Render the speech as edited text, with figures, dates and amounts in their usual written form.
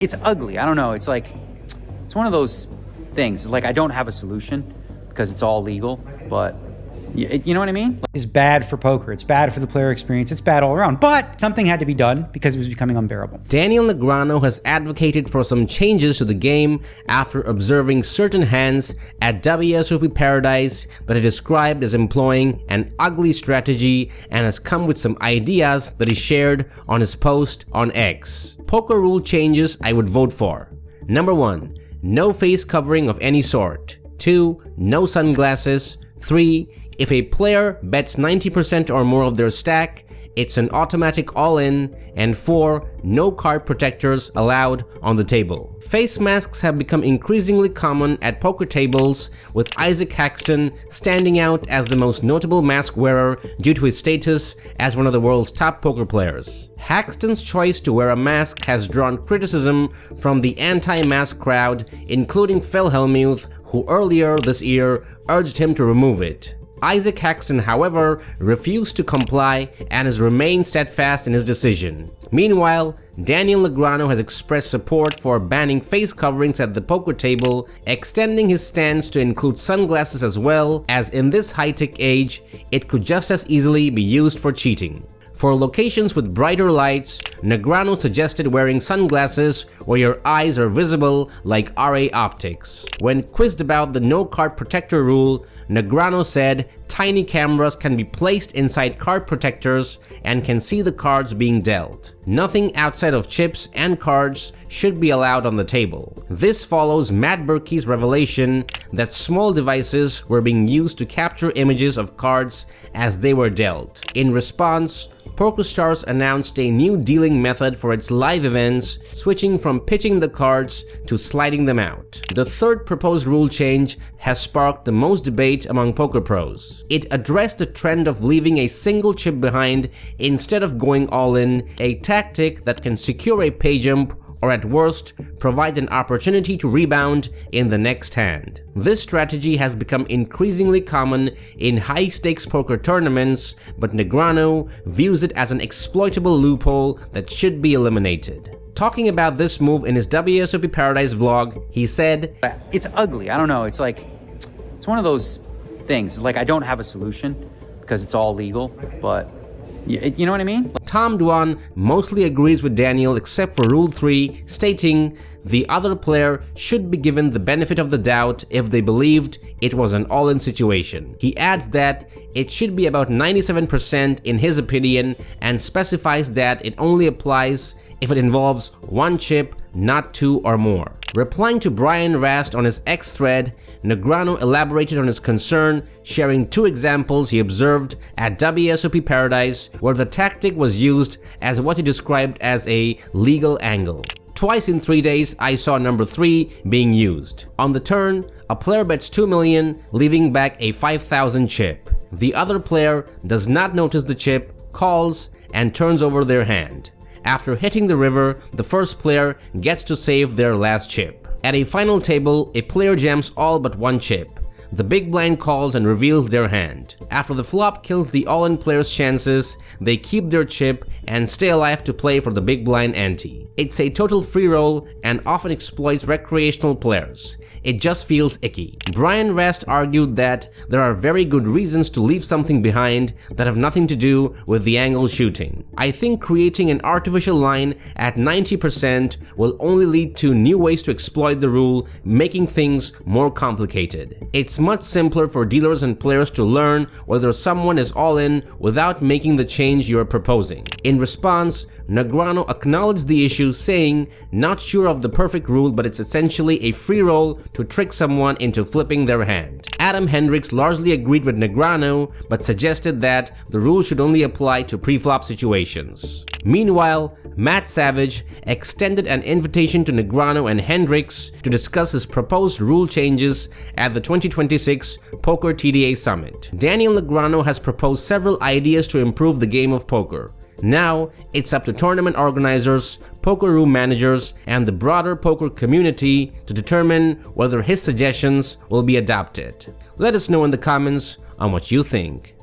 It's ugly. I don't know. It's like, it's one of those things. Like, I don't have a solution because it's all legal, but you know what I mean? It's bad for poker. It's bad for the player experience. It's bad all around. But something had to be done because it was becoming unbearable. Daniel Negreanu has advocated for some changes to the game after observing certain hands at WSOP Paradise that he described as employing an ugly strategy, and has come with some ideas that he shared on his post on X. Poker rule changes I would vote for. Number 1. No face covering of any sort. 2. No sunglasses. 3. If a player bets 90% or more of their stack, it's an automatic all-in. And 4. No card protectors allowed on the table. Face masks have become increasingly common at poker tables, with Isaac Haxton standing out as the most notable mask wearer due to his status as one of the world's top poker players. Haxton's choice to wear a mask has drawn criticism from the anti-mask crowd, including Phil Hellmuth, who earlier this year urged him to remove it. Isaac Haxton, however, refused to comply and has remained steadfast in his decision. Meanwhile, Daniel Negreanu has expressed support for banning face coverings at the poker table, extending his stance to include sunglasses as well, as in this high-tech age, it could just as easily be used for cheating. For locations with brighter lights, Negreanu suggested wearing sunglasses where your eyes are visible, like RA Optics. When quizzed about the no card protector rule, Negreanu said tiny cameras can be placed inside card protectors and can see the cards being dealt. Nothing outside of chips and cards should be allowed on the table. This follows Matt Berkey's revelation that small devices were being used to capture images of cards as they were dealt. In response, PokerStars announced a new dealing method for its live events, switching from pitching the cards to sliding them out. The third proposed rule change has sparked the most debate among poker pros. It addressed the trend of leaving a single chip behind instead of going all in, a tactic that can secure a pay jump or at worst, provide an opportunity to rebound in the next hand. This strategy has become increasingly common in high-stakes poker tournaments, but Negreanu views it as an exploitable loophole that should be eliminated. Talking about this move in his WSOP Paradise vlog, he said, "It's ugly. I don't know. It's like, it's one of those things. Like, I don't have a solution because it's all legal, but you know what I mean?" Tom Dwan mostly agrees with Daniel except for Rule 3, stating the other player should be given the benefit of the doubt if they believed it was an all-in situation. He adds that it should be about 97% in his opinion, and specifies that it only applies if it involves one chip, not two or more. Replying to Brian Rast on his X thread, Negreanu elaborated on his concern, sharing 2 examples he observed at WSOP Paradise where the tactic was used as what he described as a legal angle. Twice in 3 days, I saw number 3 being used. On the turn, a player bets 2 million, leaving back a 5,000 chip. The other player does not notice the chip, calls, and turns over their hand. After hitting the river, the first player gets to save their last chip. At a final table, a player jams all but one chip. The big blind calls and reveals their hand. After the flop kills the all-in player's chances, they keep their chip and stay alive to play for the big blind ante. It's a total free roll and often exploits recreational players. It just feels icky. Brian Rast argued that there are very good reasons to leave something behind that have nothing to do with the angle shooting. I think creating an artificial line at 90% will only lead to new ways to exploit the rule, making things more complicated. It's much simpler for dealers and players to learn whether someone is all in without making the change you are proposing. In response, Negreanu acknowledged the issue, saying, "Not sure of the perfect rule, but it's essentially a free roll to trick someone into flipping their hand." Adam Hendricks largely agreed with Negreanu, but suggested that the rule should only apply to pre-flop situations. Meanwhile, Matt Savage extended an invitation to Negreanu and Hendricks to discuss his proposed rule changes at the 2026 Poker TDA Summit. Daniel Negreanu has proposed several ideas to improve the game of poker. Now, it's up to tournament organizers, poker room managers, and the broader poker community to determine whether his suggestions will be adopted. Let us know in the comments on what you think.